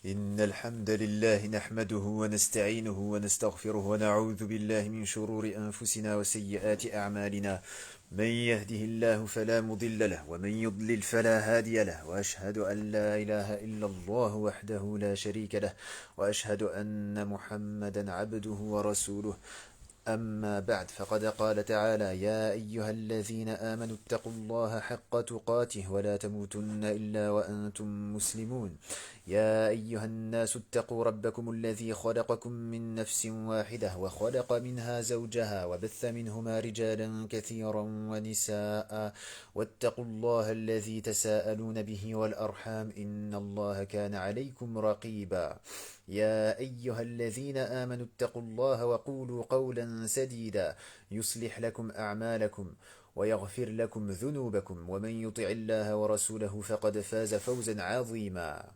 إن الحمد لله نحمده ونستعينه ونستغفره ونعوذ بالله من شرور أنفسنا وسيئات أعمالنا. من يهده الله فلا مضل له ومن يضلل فلا هادي له، وأشهد أن لا إله إلا الله وحده لا شريك له، وأشهد أن محمدا عبده ورسوله. أما بعد، فقد قال تعالى: يا أيها الذين آمنوا اتقوا الله حق تقاته ولا تموتن إلا وأنتم مسلمون. يا أيها الناس اتقوا ربكم الذي خلقكم من نفس واحدة وخلق منها زوجها وبث منهما رجالا كثيرا ونساء، واتقوا الله الذي تساءلون به والأرحام إن الله كان عليكم رقيبا. يا أيها الذين آمنوا اتقوا الله وقولوا قولا سديدا يصلح لكم أعمالكم ويغفر لكم ذنوبكم، ومن يطع الله ورسوله فقد فاز فوزا عظيما.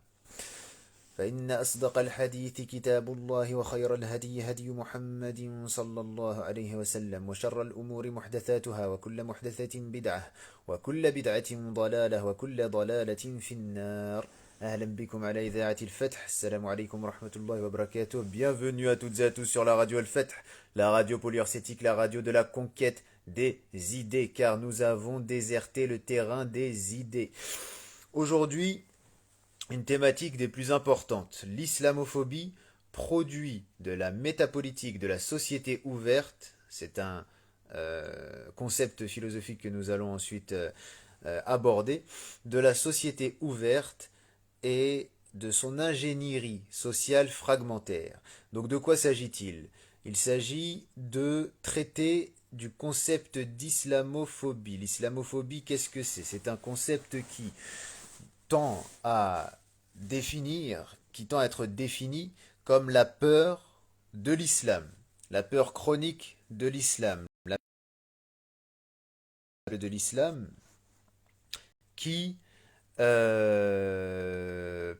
فإن أصدق الحديث كتاب الله، وخير الهدي هدي محمد صلى الله عليه وسلم، وشر الأمور محدثاتها، وكل محدثة بدعة، وكل بدعة ضلالة، وكل ضلالة في النار. أهلا بكم على إذاعة الفتح. السلام عليكم ورحمة الله وبركاته. Bienvenue à toutes et à tous sur la radio Al-Fath, la radio polyurcétique, la radio de la conquête des idées, car nous avons déserté le terrain des idées. Aujourd'hui, une thématique des plus importantes: l'islamophobie, produit de la métapolitique de la société ouverte. C'est un concept philosophique que nous allons ensuite aborder, de la société ouverte et de son ingénierie sociale fragmentaire. Donc de quoi s'agit-il? Il s'agit de traiter du concept d'islamophobie. L'islamophobie, qu'est-ce que c'est? C'est un concept qui tend à tend à être défini comme la peur de l'islam, la peur chronique de l'islam, la peur de l'islam qui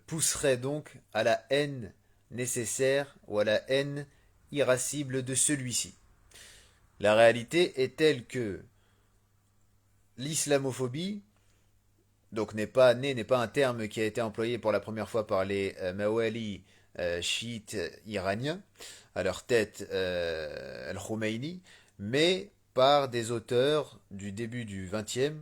pousserait donc à la haine nécessaire ou à la haine irascible de celui-ci. La réalité est telle que l'islamophobie donc n'est pas un terme qui a été employé pour la première fois par les Mawali chiites iraniens, à leur tête Al-Khomeini, mais par des auteurs du début du XXe,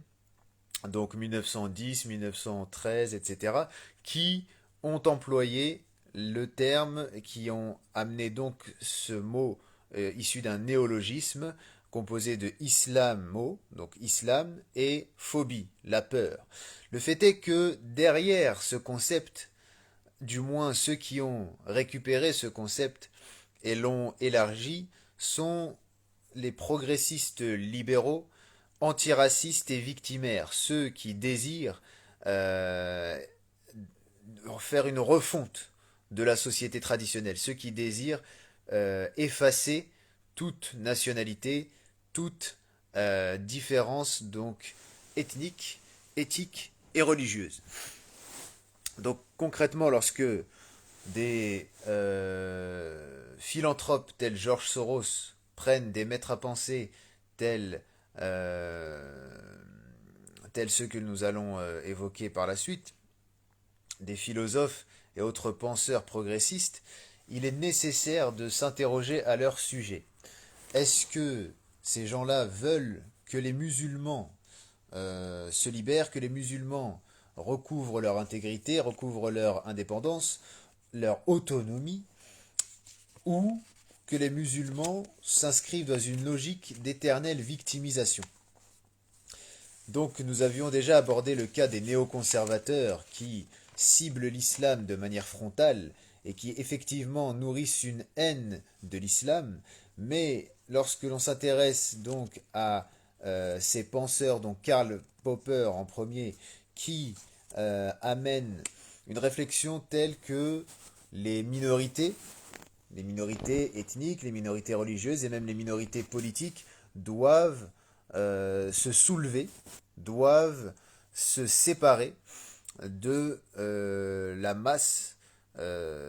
donc 1910, 1913, etc., qui ont employé le terme, qui ont amené donc ce mot issu d'un néologisme composé de islamo, donc islam, et phobie, la peur. Le fait est que derrière ce concept, du moins ceux qui ont récupéré ce concept et l'ont élargi, sont les progressistes libéraux, antiracistes et victimaires, ceux qui désirent faire une refonte de la société traditionnelle, ceux qui désirent effacer toute nationalité, toute différence donc ethnique, éthique et religieuse. Donc concrètement, lorsque des philanthropes tels George Soros prennent des maîtres à penser tels, tels ceux que nous allons évoquer par la suite, des philosophes et autres penseurs progressistes, il est nécessaire de s'interroger à leur sujet. Est-ce que ces gens-là veulent que les musulmans se libèrent, que les musulmans recouvrent leur intégrité, recouvrent leur indépendance, leur autonomie, ou que les musulmans s'inscrivent dans une logique d'éternelle victimisation? Donc nous avions déjà abordé le cas des néoconservateurs qui ciblent l'islam de manière frontale et qui effectivement nourrissent une haine de l'islam, mais lorsque l'on s'intéresse donc à ces penseurs, dont Karl Popper en premier, qui amènent une réflexion telle que les minorités ethniques, les minorités religieuses et même les minorités politiques doivent se soulever, doivent se séparer de la masse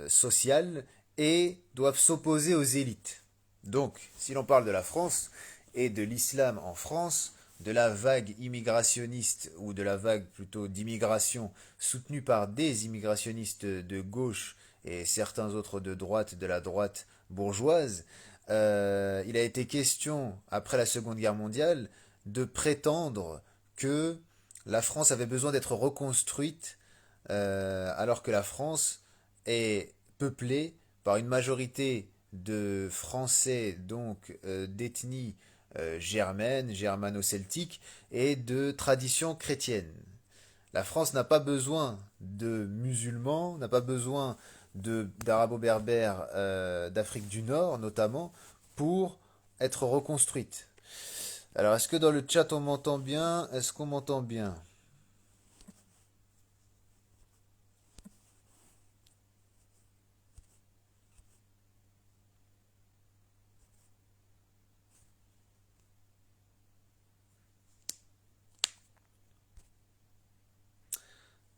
sociale et doivent s'opposer aux élites. Donc, si l'on parle de la France et de l'islam en France, de la vague immigrationniste ou de la vague plutôt d'immigration soutenue par des immigrationnistes de gauche et certains autres de droite, de la droite bourgeoise, il a été question, après la Seconde Guerre mondiale, de prétendre que la France avait besoin d'être reconstruite alors que la France est peuplée par une majorité de Français, donc d'ethnie germaine, germano-celtique, et de tradition chrétienne. La France n'a pas besoin de musulmans, n'a pas besoin d'arabo-berbères d'Afrique du Nord notamment, pour être reconstruite. Alors, est-ce que dans le chat on m'entend bien? Est-ce qu'on m'entend bien?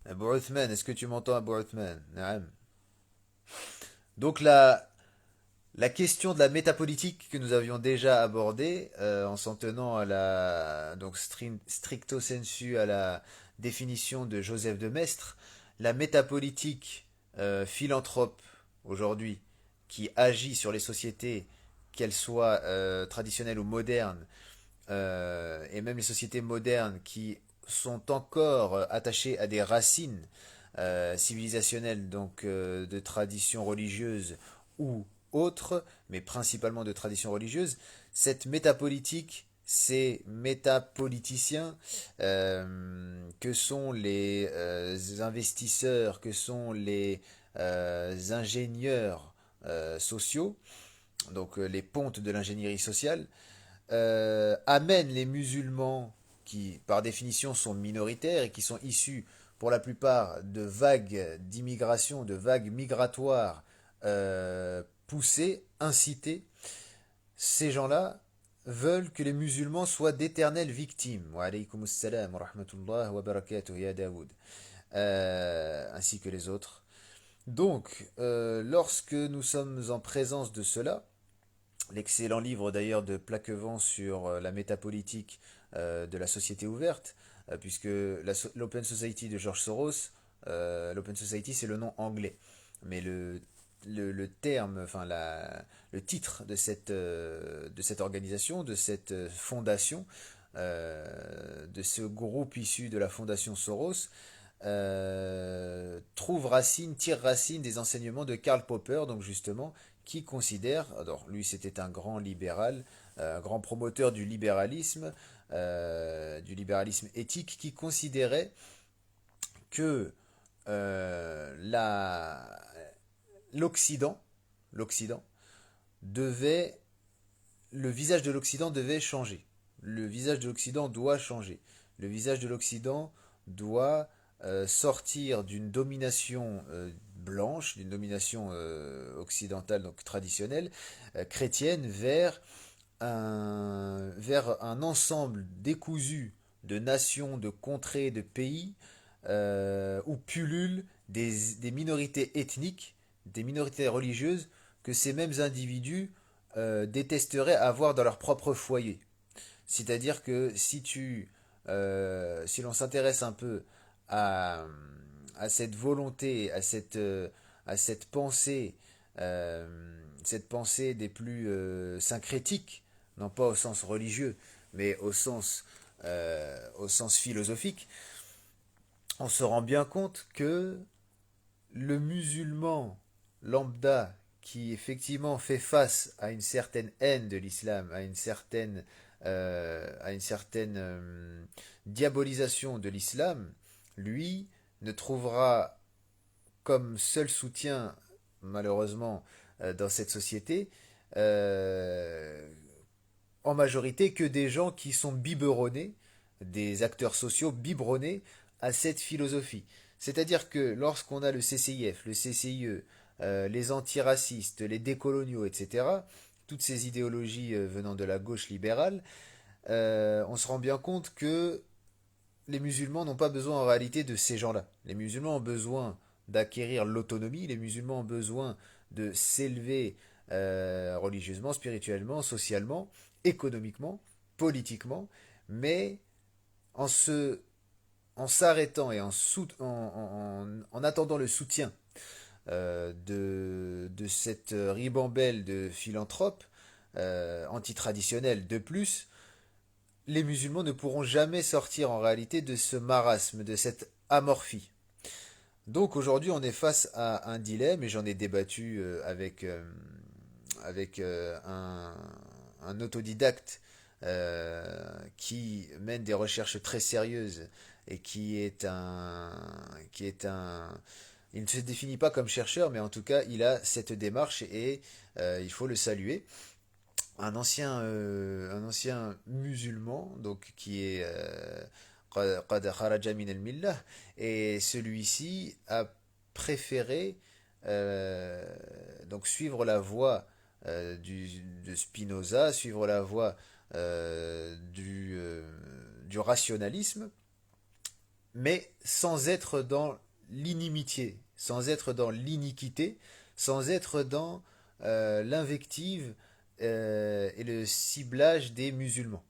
Abu Uthman, est-ce que tu m'entends, Abu Uthman? Naam. Donc la question de la métapolitique que nous avions déjà abordée, en s'en tenant à la donc stricto sensu à la définition de Joseph de Maistre, la métapolitique philanthrope aujourd'hui qui agit sur les sociétés, qu'elles soient traditionnelles ou modernes, et même les sociétés modernes qui sont encore attachées à des racines civilisationnelles, donc de traditions religieuses ou autres, mais principalement de traditions religieuses, cette métapolitique, ces métapoliticiens que sont les investisseurs, que sont les ingénieurs sociaux, donc les pontes de l'ingénierie sociale, amènent les musulmans, qui par définition sont minoritaires et qui sont issus pour la plupart de vagues d'immigration, de vagues migratoires poussées, incitées, ces gens-là veulent que les musulmans soient d'éternelles victimes. Wa alaykum assalam wa rahmatullah wa barakatuh ya Daoud. Ainsi que les autres. Donc, lorsque nous sommes en présence de cela, l'excellent livre d'ailleurs de Plaquevent sur la métapolitique de la société ouverte, puisque l'Open Society de George Soros, l'Open Society c'est le nom anglais, mais le terme, enfin le titre de cette organisation, de cette fondation, de ce groupe issu de la fondation Soros, trouve racine, tire racine des enseignements de Karl Popper, donc justement, qui considère, alors lui c'était un grand libéral, un grand promoteur du libéralisme éthique, qui considérait que la, l'Occident, l'Occident devait, le visage de l'Occident devait changer. Le visage de l'Occident doit changer. Le visage de l'Occident doit sortir d'une domination blanche, d'une domination occidentale, donc traditionnelle, chrétienne, vers un ensemble décousu de nations, de contrées, de pays, où pullulent des minorités ethniques, des minorités religieuses, que ces mêmes individus détesteraient avoir dans leur propre foyer. C'est-à-dire que si l'on s'intéresse un peu à, à cette volonté, à euh, cette pensée des plus syncrétiques, non pas au sens religieux, mais au sens philosophique, on se rend bien compte que le musulman lambda qui effectivement fait face à une certaine haine de l'islam, à une certaine diabolisation de l'islam, lui ne trouvera comme seul soutien, malheureusement, dans cette société, euh, en majorité que des gens qui sont biberonnés, des acteurs sociaux biberonnés à cette philosophie. C'est-à-dire que lorsqu'on a le CCIF, le CCIE, les antiracistes, les décoloniaux, etc., toutes ces idéologies venant de la gauche libérale, on se rend bien compte que les musulmans n'ont pas besoin en réalité de ces gens-là. Les musulmans ont besoin d'acquérir l'autonomie, les musulmans ont besoin de s'élever religieusement, spirituellement, socialement, économiquement, politiquement, mais en en s'arrêtant et en attendant le soutien de cette ribambelle de philanthropes antitraditionnels de plus, les musulmans ne pourront jamais sortir en réalité de ce marasme, de cette amorphie. Donc aujourd'hui, on est face à un dilemme, et j'en ai débattu avec un autodidacte qui mène des recherches très sérieuses et qui est un, il ne se définit pas comme chercheur, mais en tout cas, il a cette démarche et il faut le saluer. Un ancien musulman, donc qui est qad kharaja min al-millah, et celui-ci a préféré donc suivre la voie de Spinoza, suivre la voie du rationalisme, mais sans être dans l'inimitié, sans être dans l'iniquité, sans être dans l'invective et le ciblage des musulmans.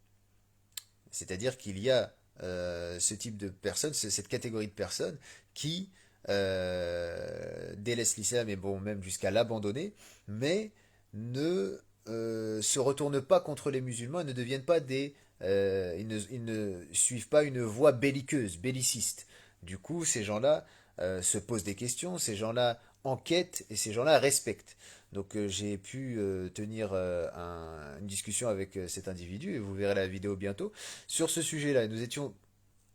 C'est-à-dire qu'il y a ce type de personnes, cette catégorie de personnes qui délaissent l'islam et bon même jusqu'à l'abandonner, mais ne se retournent pas contre les musulmans et ne deviennent pas ils ne suivent pas une voie belliqueuse, belliciste. Du coup, ces gens-là se posent des questions, ces gens-là enquêtent et ces gens-là respectent. Donc j'ai pu tenir une discussion avec cet individu et vous verrez la vidéo bientôt sur ce sujet-là. Nous étions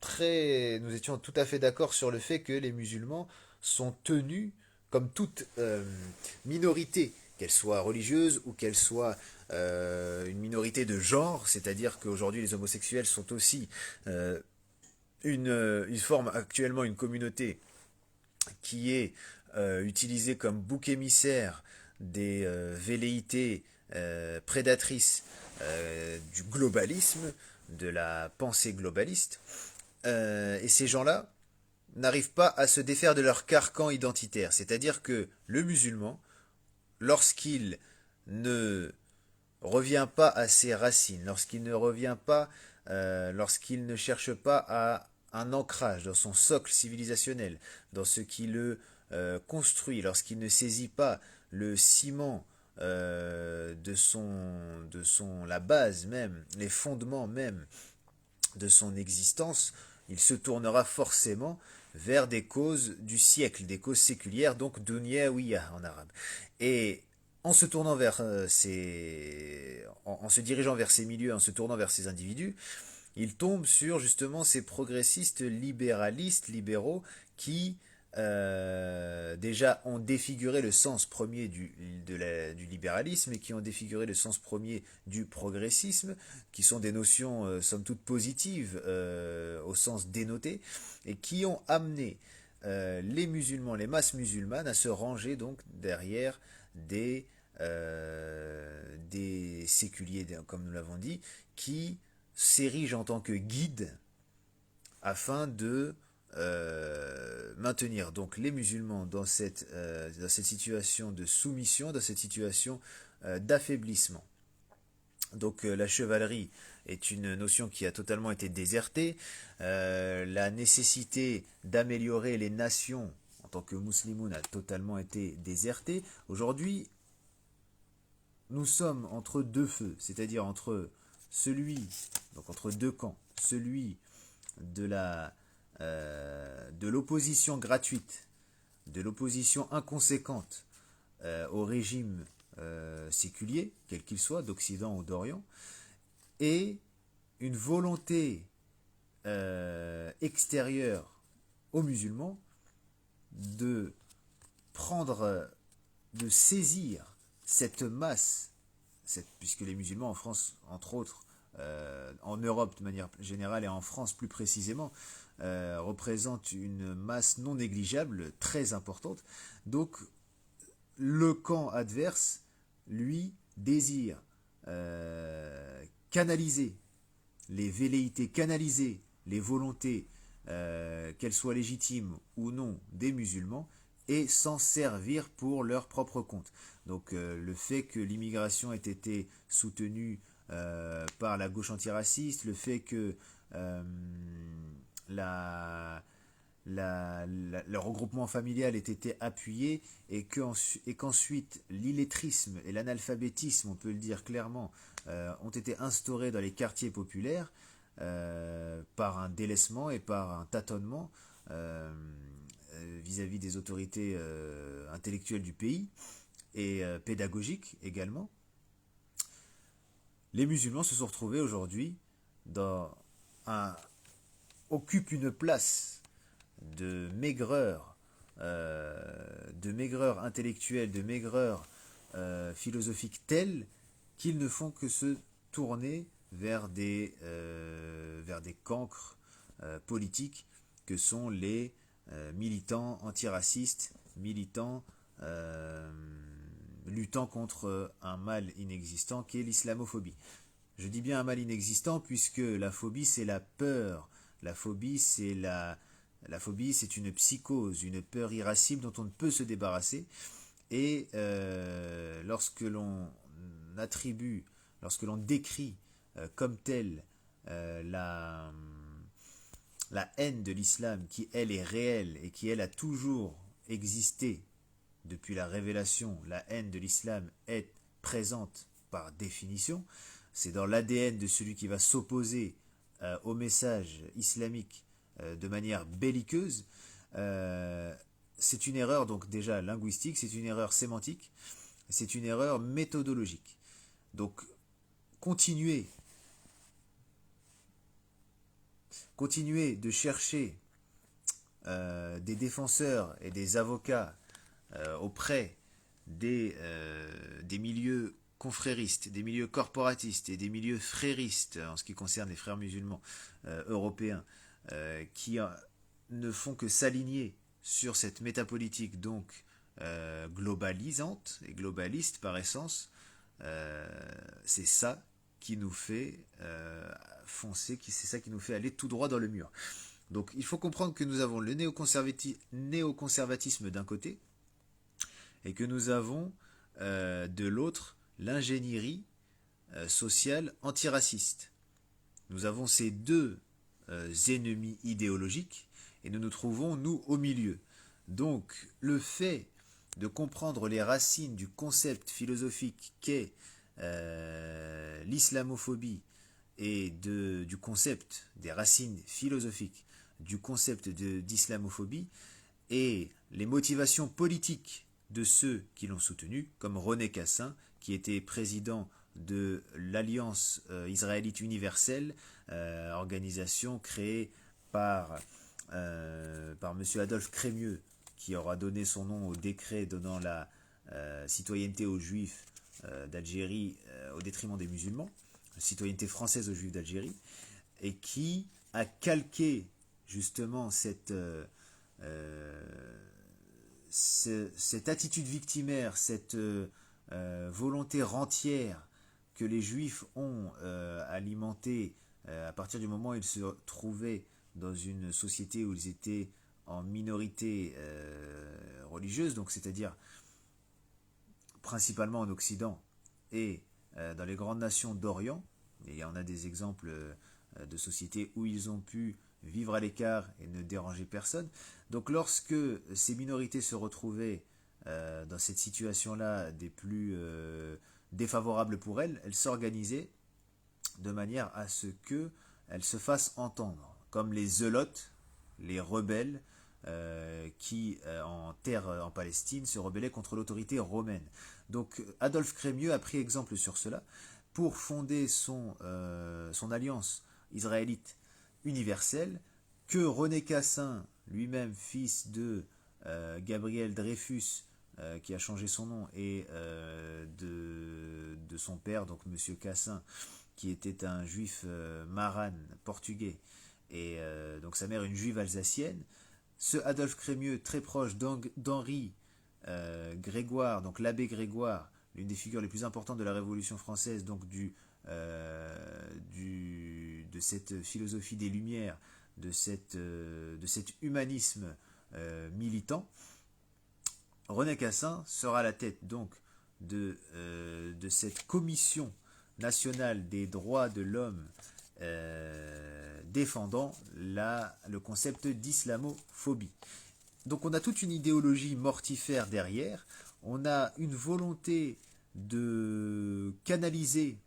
tout à fait d'accord sur le fait que les musulmans sont tenus, comme toute minorité, qu'elle soit religieuse ou qu'elle soit une minorité de genre, c'est-à-dire qu'aujourd'hui les homosexuels sont aussi ils forment actuellement une communauté qui est utilisée comme bouc émissaire des velléités prédatrices du globalisme, de la pensée globaliste. Et ces gens-là n'arrivent pas à se défaire de leur carcan identitaire. C'est-à-dire que le musulman, lorsqu'il ne revient pas à ses racines, lorsqu'il ne cherche pas à un ancrage dans son socle civilisationnel, dans ce qui le construit, lorsqu'il ne saisit pas le ciment la base même, les fondements même de son existence, il se tournera forcément vers des causes du siècle, des causes séculières, donc dunyawiya en arabe. Et en se tournant vers en se dirigeant vers ces milieux, en se tournant vers ces individus, il tombe sur justement ces progressistes libéralistes, libéraux, qui déjà ont défiguré le sens premier du libéralisme et qui ont défiguré le sens premier du progressisme, qui sont des notions somme toute positives au sens dénoté, et qui ont amené les musulmans, les masses musulmanes, à se ranger donc derrière des séculiers, comme nous l'avons dit, qui s'érigent en tant que guides afin de maintenir donc les musulmans dans cette situation de soumission, dans cette situation d'affaiblissement. Donc la chevalerie est une notion qui a totalement été désertée. La nécessité d'améliorer les nations en tant que musulmans a totalement été désertée. Aujourd'hui, nous sommes entre deux feux, c'est-à-dire entre deux camps, celui de l'opposition gratuite, de l'opposition inconséquente au régime séculier, quel qu'il soit, d'Occident ou d'Orient, et une volonté extérieure aux musulmans de de saisir cette masse, puisque les musulmans en France, entre autres, en Europe de manière générale et en France plus précisément, représentent une masse non négligeable, très importante. Donc le camp adverse, lui, désire canaliser les velléités, canaliser les volontés, qu'elles soient légitimes ou non, des musulmans, et s'en servir pour leur propre compte. Donc le fait que l'immigration ait été soutenue par la gauche antiraciste, le fait que la, le regroupement familial ait été appuyé et qu'ensuite l'illettrisme et l'analphabétisme, on peut le dire clairement, ont été instaurés dans les quartiers populaires par un délaissement et par un tâtonnement vis-à-vis des autorités intellectuelles du pays et pédagogiques également. Les musulmans se sont retrouvés aujourd'hui dans occupent une place de maigreur intellectuelle, de maigreur philosophique telle qu'ils ne font que se tourner vers des cancres politiques que sont les militants antiracistes, militants luttant contre un mal inexistant qui est l'islamophobie. Je dis bien un mal inexistant puisque la phobie c'est la peur, la phobie c'est une psychose, une peur irascible dont on ne peut se débarrasser. Et lorsque l'on attribue, lorsque l'on décrit comme telle la haine de l'islam qui elle est réelle et qui elle a toujours existé depuis la révélation, la haine de l'islam est présente par définition. C'est dans l'ADN de celui qui va s'opposer au message islamique de manière belliqueuse. C'est une erreur donc déjà linguistique, c'est une erreur sémantique, c'est une erreur méthodologique. Donc continuer de chercher des défenseurs et des avocats auprès des milieux confréristes, des milieux corporatistes et des milieux fréristes en ce qui concerne les frères musulmans européens qui ne font que s'aligner sur cette métapolitique donc globalisante et globaliste par essence, c'est ça qui nous fait foncer, c'est ça qui nous fait aller tout droit dans le mur. Donc il faut comprendre que nous avons le néoconservatisme d'un côté et que nous avons de l'autre l'ingénierie sociale antiraciste. Nous avons ces deux ennemis idéologiques et nous nous trouvons, nous, au milieu. Donc le fait de comprendre les racines du concept philosophique qu'est l'islamophobie et du concept des racines philosophiques du concept d'islamophobie et les motivations politiques de ceux qui l'ont soutenu, comme René Cassin, qui était président de l'Alliance israélite universelle, organisation créée par M. Adolphe Crémieux, qui aura donné son nom au décret donnant la citoyenneté aux Juifs d'Algérie au détriment des musulmans, la citoyenneté française aux Juifs d'Algérie, et qui a calqué justement cette attitude victimaire, cette volonté rentière que les Juifs ont alimentée à partir du moment où ils se trouvaient dans une société où ils étaient en minorité religieuse, donc c'est-à-dire principalement en Occident et dans les grandes nations d'Orient. Et il y en a des exemples de sociétés où ils ont pu vivre à l'écart et ne déranger personne. Donc lorsque ces minorités se retrouvaient dans cette situation-là des plus défavorables pour elles, elles s'organisaient de manière à ce qu'elles se fassent entendre, comme les zélotes, les rebelles qui en Palestine se rebellaient contre l'autorité romaine. Donc Adolphe Crémieux a pris exemple sur cela pour fonder son alliance israélite universelle, que René Cassin, lui-même fils de Gabriel Dreyfus, qui a changé son nom, et de son père, donc Monsieur Cassin, qui était un juif marane portugais, et donc sa mère une juive alsacienne. Ce Adolphe Crémieux, très proche d'Henri Grégoire, donc l'abbé Grégoire, l'une des figures les plus importantes de la Révolution française, donc de cette philosophie des Lumières, de cet humanisme militant. René Cassin sera à la tête donc de cette commission national des droits de l'homme défendant le concept d'islamophobie. Donc on a toute une idéologie mortifère derrière, on a une volonté de canaliser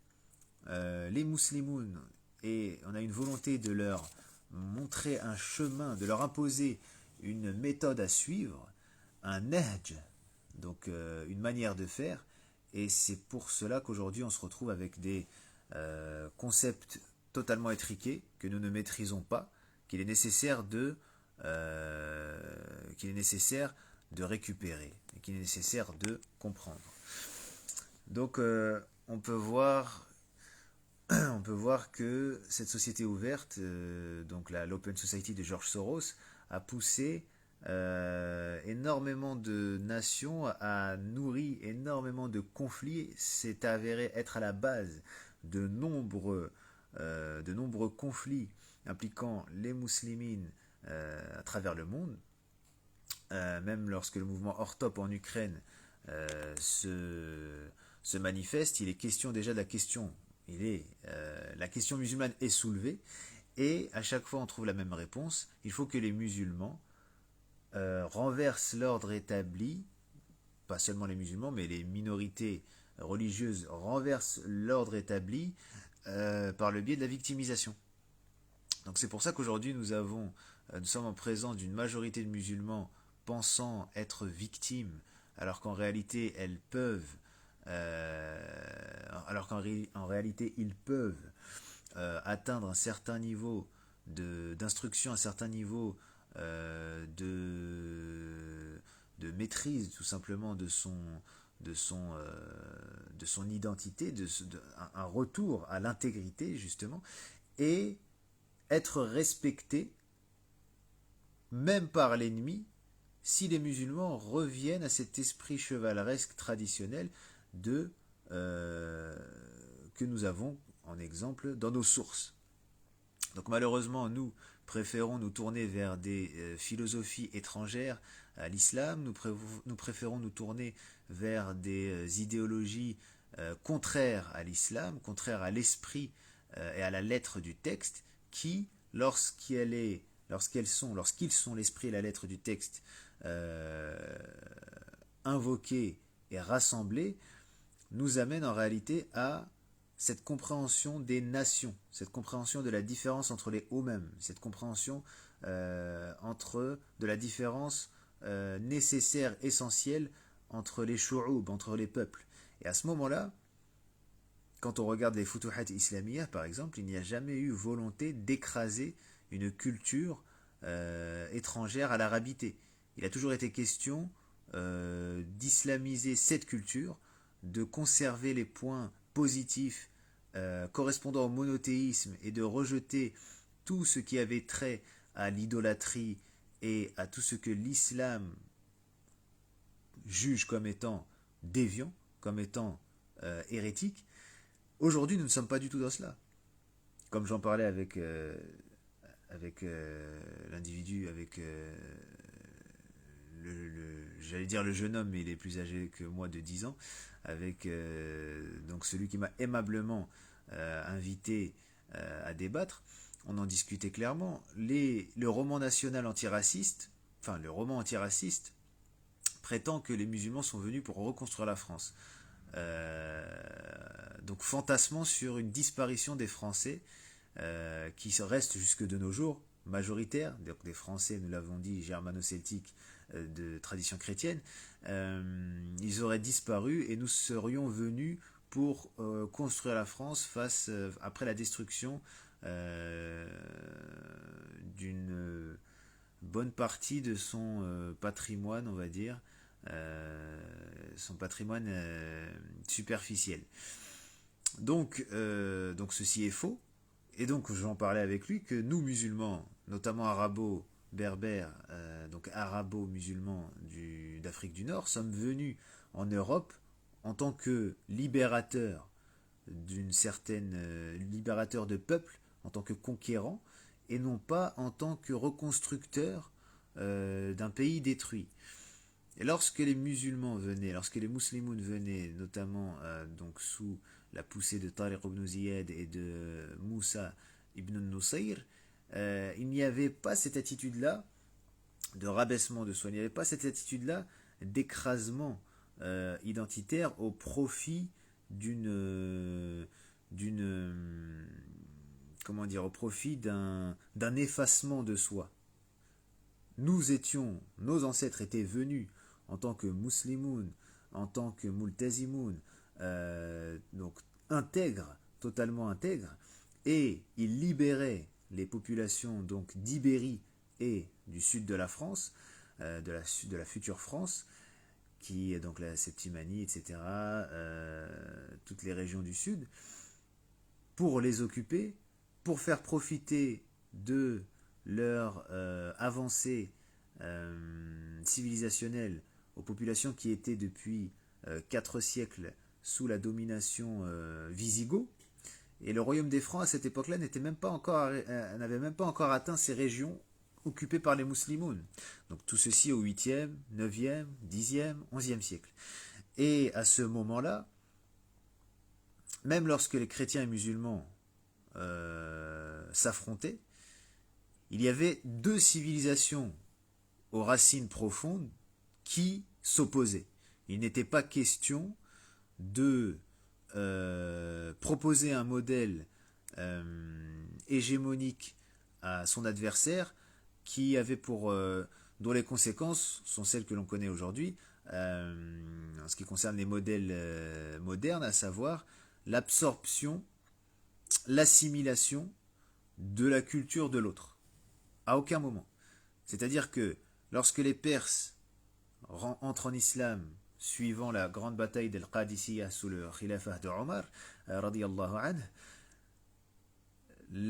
les musulmans et on a une volonté de leur montrer un chemin, de leur imposer une méthode à suivre, un nahj, donc une manière de faire, et c'est pour cela qu'aujourd'hui on se retrouve avec des concepts totalement étriqués que nous ne maîtrisons pas, qu'il est nécessaire de récupérer et qu'il est nécessaire de comprendre. Donc on peut voir que cette société ouverte, donc l'Open Society de George Soros, a poussé énormément de nations, a nourri énormément de conflits, s'est avéré être à la base de nombreux conflits impliquant les musulmans à travers le monde. Même lorsque le mouvement Ortop en Ukraine se manifeste, il est question déjà de la question. La question musulmane est soulevée et à chaque fois on trouve la même réponse. Il faut que les musulmans renversent l'ordre établi, pas seulement les musulmans, mais les minorités religieuses renversent l'ordre établi par le biais de la victimisation. Donc c'est pour ça qu'aujourd'hui nous sommes en présence d'une majorité de musulmans pensant être victimes, alors qu'en réalité elles peuvent, en réalité ils peuvent atteindre un certain niveau d'instruction, un certain niveau de maîtrise tout simplement de son identité, un retour à l'intégrité justement, et être respecté même par l'ennemi si les musulmans reviennent à cet esprit chevaleresque traditionnel que nous avons en exemple dans nos sources. Donc malheureusement, nous préférons nous tourner vers des philosophies étrangères à l'islam, nous préférons nous tourner vers des idéologies contraires à l'islam, contraires à l'esprit et à la lettre du texte, qui, lorsqu'ils sont l'esprit et la lettre du texte invoqués et rassemblés, nous amènent en réalité à cette compréhension des nations, cette compréhension de la différence entre les eux-mêmes, cette compréhension de la différence nécessaire, essentielle entre les shu'ub, entre les peuples. Et à ce moment-là, quand on regarde les futuhat islamiyah par exemple, il n'y a jamais eu volonté d'écraser une culture étrangère à l'arabité. Il a toujours été question d'islamiser cette culture, de conserver les points positifs correspondant au monothéisme et de rejeter tout ce qui avait trait à l'idolâtrie et à tout ce que l'islam juge comme étant déviant, comme étant hérétique. Aujourd'hui, nous ne sommes pas du tout dans cela. Comme j'en parlais avec l'individu, avec j'allais dire le jeune homme, mais il est plus âgé que moi de 10 ans, avec donc celui qui m'a aimablement invité à débattre, on en discutait clairement. Le roman national antiraciste, enfin le roman antiraciste, prétend que les musulmans sont venus pour reconstruire la France. Donc fantasmant sur une disparition des Français qui restent jusque de nos jours majoritaires, donc des Français, nous l'avons dit, germano-celtiques de tradition chrétienne, ils auraient disparu et nous serions venus pour construire la France après la destruction d'une bonne partie de son patrimoine, on va dire, son patrimoine superficiel. Donc ceci est faux. Et donc j'en parlais avec lui que nous musulmans, notamment arabo-berbères, donc arabo-musulmans d'Afrique du Nord, sommes venus en Europe en tant que libérateurs libérateurs de peuples, en tant que conquérants, et non pas en tant que reconstructeurs d'un pays détruit. Et lorsque les musulmans venaient, lorsque les musulmans venaient, notamment donc sous la poussée de Tariq ibn Ziyad et de Moussa ibn Nusayr, il n'y avait pas cette attitude-là de rabaissement de soi, il n'y avait pas cette attitude-là d'écrasement identitaire au profit d'une comment dire, au profit d'un effacement de soi. Nos ancêtres étaient venus en tant que muslimoun, en tant que multazimoun, donc intègres, totalement intègres, et ils libéraient les populations donc d'Ibérie et du sud de la France, de la future France, qui est donc la Septimanie, etc., toutes les régions du sud, pour les occuper, pour faire profiter de leur avancée civilisationnelle aux populations qui étaient depuis 4 siècles sous la domination wisigoth. Et le royaume des Francs à cette époque-là n'avait même pas encore atteint ces régions occupées par les musulmans. Donc tout ceci au 8e, 9e, 10e, 11e siècle. Et à ce moment-là, même lorsque les chrétiens et musulmans s'affrontaient, il y avait deux civilisations aux racines profondes qui s'opposaient. Il n'était pas question de proposer un modèle hégémonique à son adversaire qui avait dont les conséquences sont celles que l'on connaît aujourd'hui en ce qui concerne les modèles modernes, à savoir l'absorption, l'assimilation de la culture de l'autre. À aucun moment. C'est-à-dire que lorsque les Perses entrent en islam suivant la grande bataille d'Al-Qadisiyah sous le khilafah de Omar, radiyallahu anhu,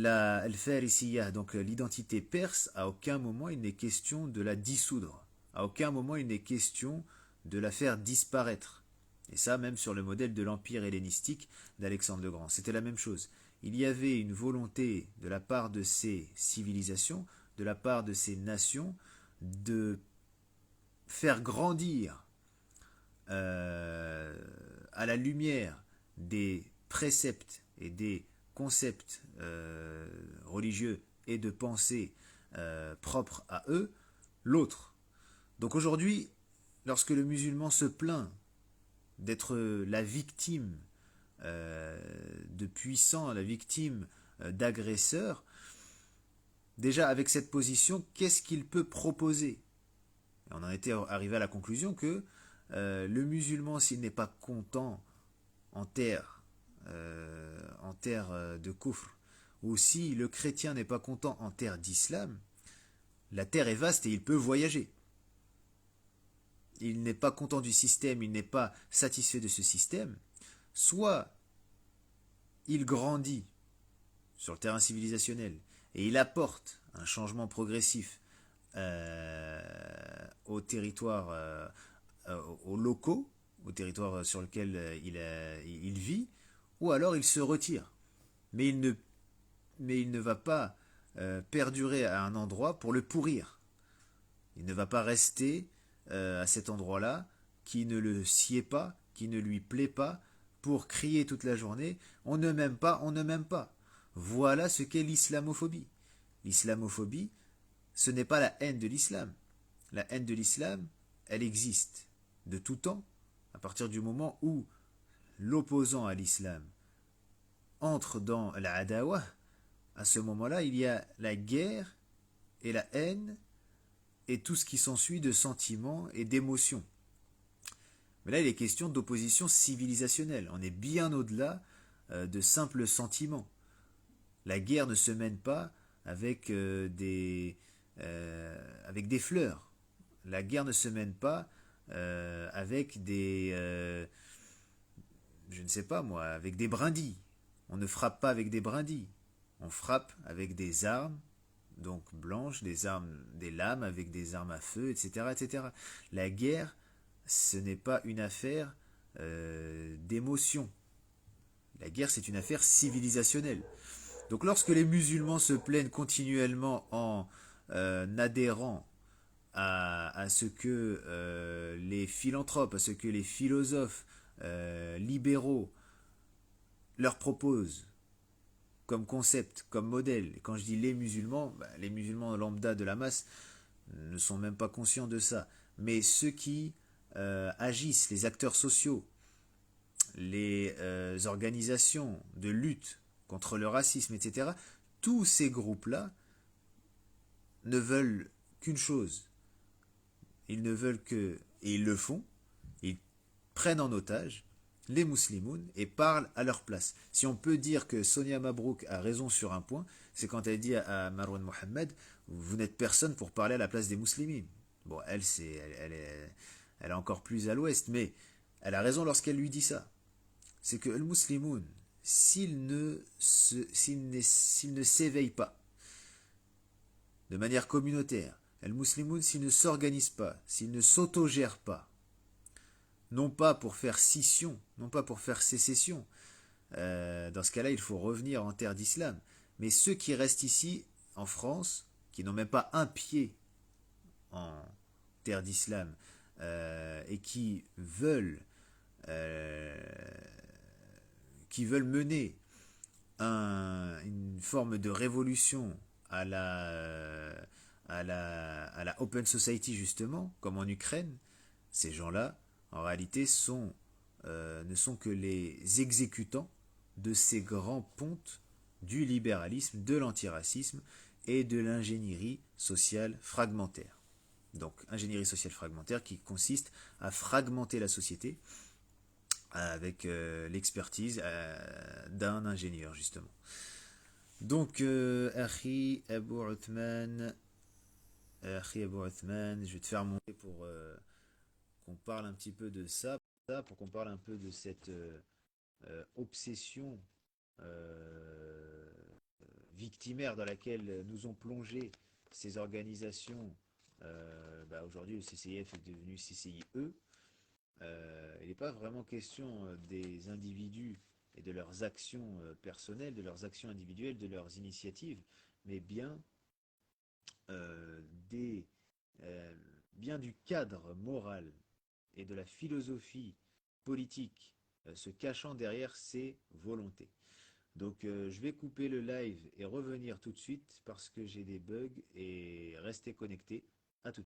Al-Farisiyah, donc l'identité perse, à aucun moment il n'est question de la dissoudre. À aucun moment il n'est question de la faire disparaître. Et ça, même sur le modèle de l'empire hellénistique d'Alexandre le Grand. C'était la même chose. Il y avait une volonté de la part de ces civilisations, de la part de ces nations, de faire grandir à la lumière des préceptes et des concepts religieux et de pensée propres à eux, l'autre. Donc aujourd'hui, lorsque le musulman se plaint d'être la victime de puissants, la victime d'agresseurs, déjà avec cette position, qu'est-ce qu'il peut proposer? On en était arrivé à la conclusion que le musulman, s'il n'est pas content en terre de kufr, ou si le chrétien n'est pas content en terre d'islam, la terre est vaste et il peut voyager. Il n'est pas content du système, il n'est pas satisfait de ce système, soit il grandit sur le terrain civilisationnel et il apporte un changement progressif aux territoires, aux locaux, aux territoires sur lesquels il vit, ou alors il se retire. Mais il ne va pas perdurer à un endroit pour le pourrir. Il ne va pas rester à cet endroit-là qui ne le sied pas, qui ne lui plaît pas, pour crier toute la journée « on ne m'aime pas, on ne m'aime pas ». Voilà ce qu'est l'islamophobie. L'islamophobie, ce n'est pas la haine de l'islam. La haine de l'islam, elle existe de tout temps, à partir du moment où l'opposant à l'islam entre dans la adawa. À ce moment-là, il y a la guerre et la haine et tout ce qui s'ensuit de sentiments et d'émotions. Mais là, il est question d'opposition civilisationnelle. On est bien au-delà de simples sentiments. La guerre ne se mène pas avec des fleurs. La guerre ne se mène pas avec je ne sais pas moi, avec des brindilles. On ne frappe pas avec des brindilles. On frappe avec des armes, donc blanches, des lames avec des armes à feu, etc., etc. La guerre, ce n'est pas une affaire d'émotion. La guerre, c'est une affaire civilisationnelle. Donc lorsque les musulmans se plaignent continuellement en adhérant à ce que les philanthropes, à ce que les philosophes libéraux leur propose comme concept, comme modèle, et quand je dis les musulmans lambda de la masse ne sont même pas conscients de ça, mais ceux qui agissent, les acteurs sociaux, les organisations de lutte contre le racisme, etc., tous ces groupes-là ne veulent qu'une chose. Ils ne veulent que, et ils le font, ils prennent en otage les musulmans et parlent à leur place. Si on peut dire que Sonia Mabrouk a raison sur un point, c'est quand elle dit à Marwan Mohamed, vous n'êtes personne pour parler à la place des musulmans. Bon, elle est encore plus à l'ouest, mais elle a raison lorsqu'elle lui dit ça. C'est que le musulman, s'il ne s'éveille pas de manière communautaire, le musulman, s'il ne s'organise pas, s'il ne s'autogère pas, non pas pour faire scission, non pas pour faire sécession. Dans ce cas-là, il faut revenir en terre d'islam. Mais ceux qui restent ici, en France, qui n'ont même pas un pied en terre d'islam, et euh, qui veulent mener une forme de révolution à la Open Society, justement, comme en Ukraine, ces gens-là, en réalité, ne sont que les exécutants de ces grands pontes du libéralisme, de l'antiracisme et de l'ingénierie sociale fragmentaire. Donc, ingénierie sociale fragmentaire qui consiste à fragmenter la société avec l'expertise d'un ingénieur, justement. Donc, Akhi Abu Uthman, je vais te faire monter pour qu'on parle un petit peu de ça, pour qu'on parle un peu de cette obsession euh, victimaire dans laquelle nous ont plongé ces organisations. Aujourd'hui, le CCIF est devenu CCIE. Il n'est pas vraiment question des individus et de leurs actions personnelles, de leurs actions individuelles, de leurs initiatives, mais euh, des, euh, bien du cadre moral et de la philosophie politique se cachant derrière ces volontés. Donc je vais couper le live et revenir tout de suite parce que j'ai des bugs et rester connecté. À tout de suite.